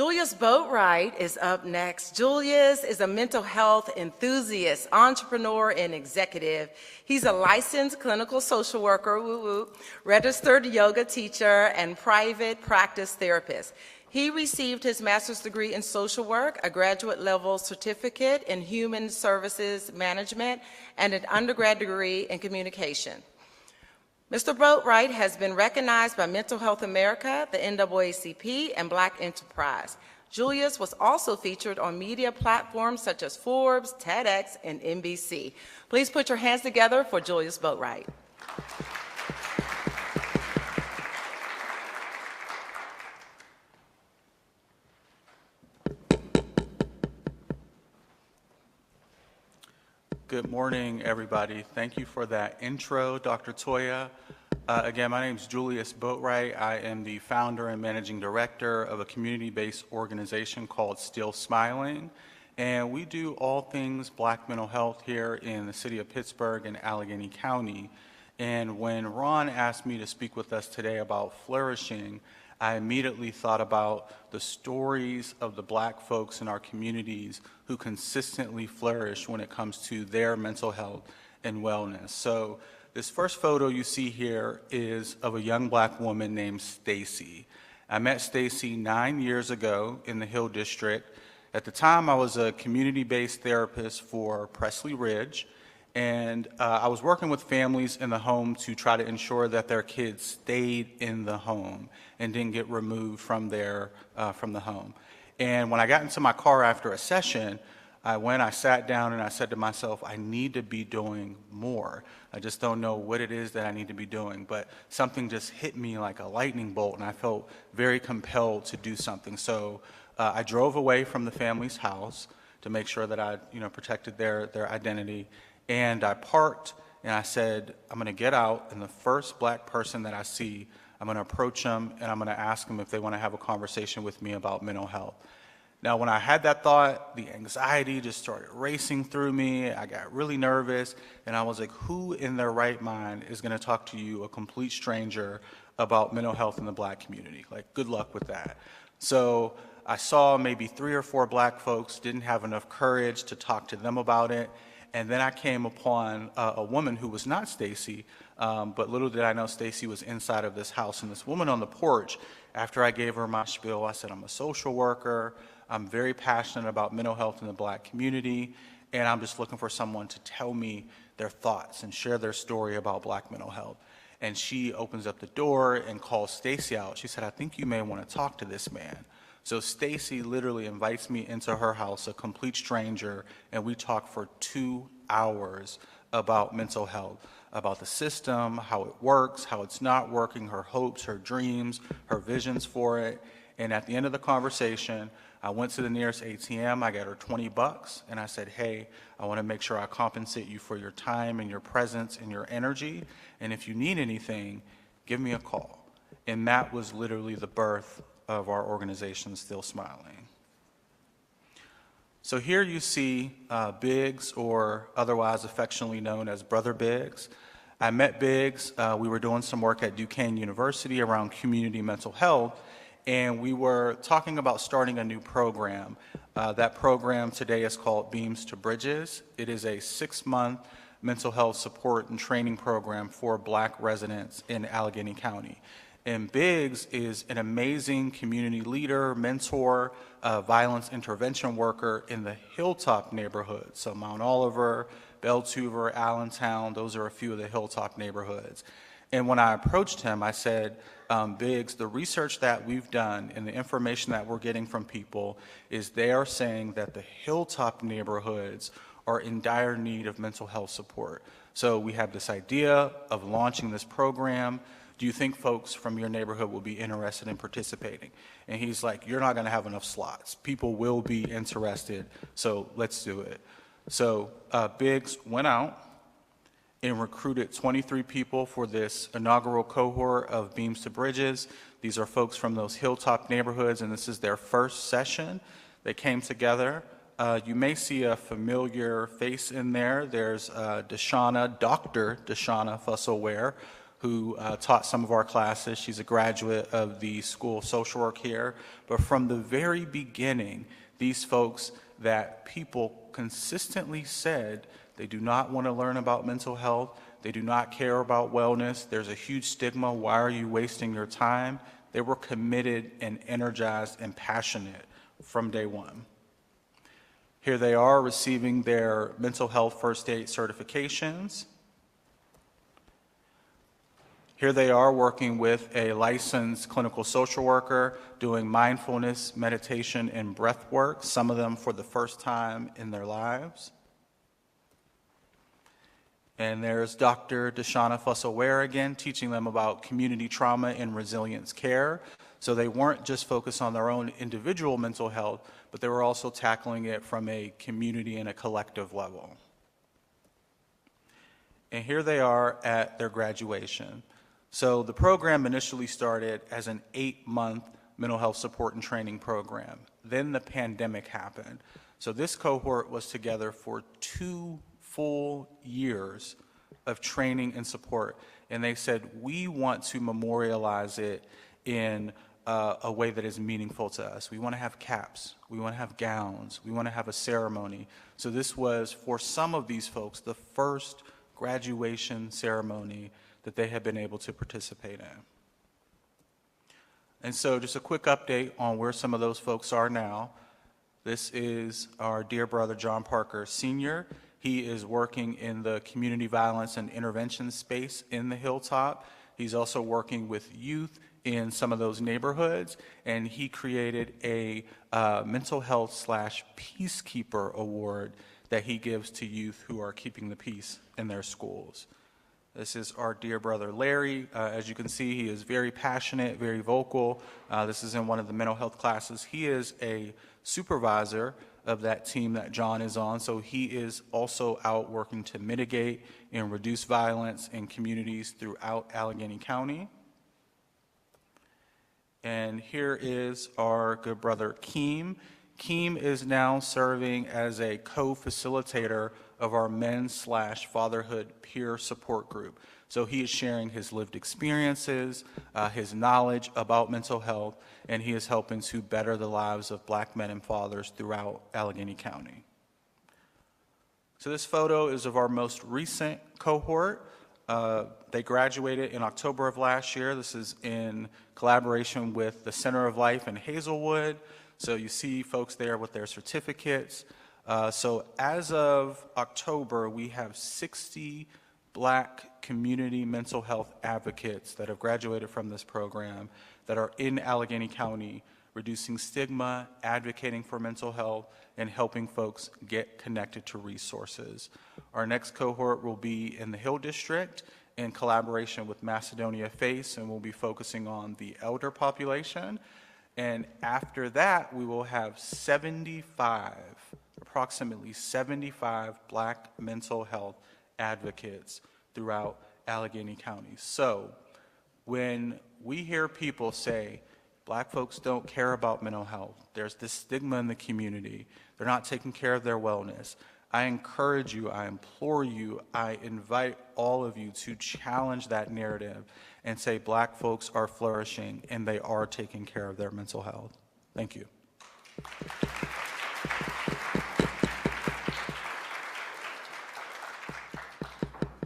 Julius Boatwright is up next. Julius is a mental health enthusiast, entrepreneur, and executive. He's a licensed clinical social worker, registered yoga teacher, and private practice therapist. He received his master's degree in social work, a graduate level certificate in human services management, and an undergrad degree in communication. Mr. Boatwright has been recognized by Mental Health America, the NAACP, and Black Enterprise. Julius was also featured on media platforms such as Forbes, TEDx, and NBC. Please put your hands together for Julius Boatwright. Good morning, everybody. Thank you for that intro, Dr. Toya. Again, my name is Julius Boatwright. I am the founder and managing director of a community-based organization called Still Smiling, and we do all things Black mental health here in the city of Pittsburgh and Allegheny County. And when Ron asked me to speak with us today about flourishing, I immediately thought about the stories of the Black folks in our communities who consistently flourish when it comes to their mental health and wellness. So this first photo you see here is of a young Black woman named Stacy. I met Stacy 9 years ago in the Hill District. At the time, I was a community-based therapist for Presley Ridge, and I was working with families in the home to try to ensure that their kids stayed in the home and didn't get removed from the home. And when I got into my car after a session, I sat down and I said to myself, I need to be doing more. I just don't know what it is that I need to be doing, but something just hit me like a lightning bolt, and I felt very compelled to do something. So I drove away from the family's house to make sure that I protected their identity. And I parked and I said, I'm going to get out, and the first Black person that I see, I'm going to approach them and I'm going to ask them if they want to have a conversation with me about mental health. Now, when I had that thought, the anxiety just started racing through me. I got really nervous, and I was like, who in their right mind is going to talk to you, a complete stranger, about mental health in the Black community? Like, good luck with that. So I saw maybe 3 or 4 Black folks, didn't have enough courage to talk to them about it. And then I came upon a woman who was not Stacy, but little did I know Stacy was inside of this house. And this woman on the porch, after I gave her my spiel, I said, I'm a social worker. I'm very passionate about mental health in the Black community, and I'm just looking for someone to tell me their thoughts and share their story about Black mental health. And she opens up the door and calls Stacy out. She said, I think you may want to talk to this man. So Stacy literally invites me into her house, a complete stranger, and we talk for 2 hours about mental health, about the system, how it works, how it's not working, her hopes, her dreams, her visions for it. And at the end of the conversation, I went to the nearest ATM, I got her $20, and I said, hey, I want to make sure I compensate you for your time and your presence and your energy, and if you need anything, give me a call. And that was literally the birth of our organization, Still Smiling. So here you see Biggs, or otherwise affectionately known as Brother Biggs. I met Biggs, we were doing some work at Duquesne University around community mental health, and we were talking about starting a new program. That program today is called Beams to Bridges. It is a 6-month mental health support and training program for Black residents in Allegheny County. And Biggs is an amazing community leader, mentor, violence intervention worker in the Hilltop neighborhood. So Mount Oliver, Beltuver, Allentown, those are a few of the Hilltop neighborhoods. And when I approached him, I said, Biggs, the research that we've done and the information that we're getting from people is they are saying that the Hilltop neighborhoods are in dire need of mental health support. So we have this idea of launching this program. Do you think folks from your neighborhood will be interested in participating? And he's like, you're not going to have enough slots. People will be interested, so let's do it. So Biggs went out and recruited 23 people for this inaugural cohort of Beams to Bridges. These are folks from those Hilltop neighborhoods, and this is their first session. They came together. You may see a familiar face in there. There's Dr. Deshauna Fusselware, who taught some of our classes. She's a graduate of the School of Social Work here. But from the very beginning, these folks that people consistently said they do not want to learn about mental health, they do not care about wellness, there's a huge stigma, why are you wasting your time? They were committed and energized and passionate from day one. Here they are receiving their mental health first aid certifications. Here they are working with a licensed clinical social worker doing mindfulness, meditation, and breath work, some of them for the first time in their lives. And there's Dr. Deshauna Fussell-Ware again, teaching them about community trauma and resilience care. So they weren't just focused on their own individual mental health, but they were also tackling it from a community and a collective level. And here they are at their graduation. So the program initially started as an 8-month mental health support and training program. Then the pandemic happened. So this cohort was together for 2 full years of training and support. And they said, we want to memorialize it in a way that is meaningful to us. We want to have caps. We want to have gowns. We want to have a ceremony. So this was, for some of these folks, the first graduation ceremony that they have been able to participate in. And so just a quick update on where some of those folks are now. This is our dear brother, John Parker Sr. He is working in the community violence and intervention space in the Hilltop. He's also working with youth in some of those neighborhoods, and he created a mental health / peacekeeper award that he gives to youth who are keeping the peace in their schools. This is our dear brother Larry. As you can see, he is very passionate, very vocal. This is in one of the mental health classes. He is a supervisor of that team that John is on, so he is also out working to mitigate and reduce violence in communities throughout Allegheny County. And here is our good brother Keem. Keem is now serving as a co-facilitator of our men/fatherhood peer support group. So he is sharing his lived experiences, his knowledge about mental health, and he is helping to better the lives of Black men and fathers throughout Allegheny County. So this photo is of our most recent cohort. They graduated in October of last year. This is in collaboration with the Center of Life in Hazelwood. So you see folks there with their certificates. So as of October, we have 60 Black community mental health advocates that have graduated from this program that are in Allegheny County, reducing stigma, advocating for mental health, and helping folks get connected to resources. Our next cohort will be in the Hill District in collaboration with Macedonia Face, and we'll be focusing on the elder population. And after that, we will have approximately 75 Black mental health advocates throughout Allegheny County. So when we hear people say, Black folks don't care about mental health, there's this stigma in the community, they're not taking care of their wellness, I encourage you, I implore you, I invite all of you to challenge that narrative and say Black folks are flourishing and they are taking care of their mental health. Thank you.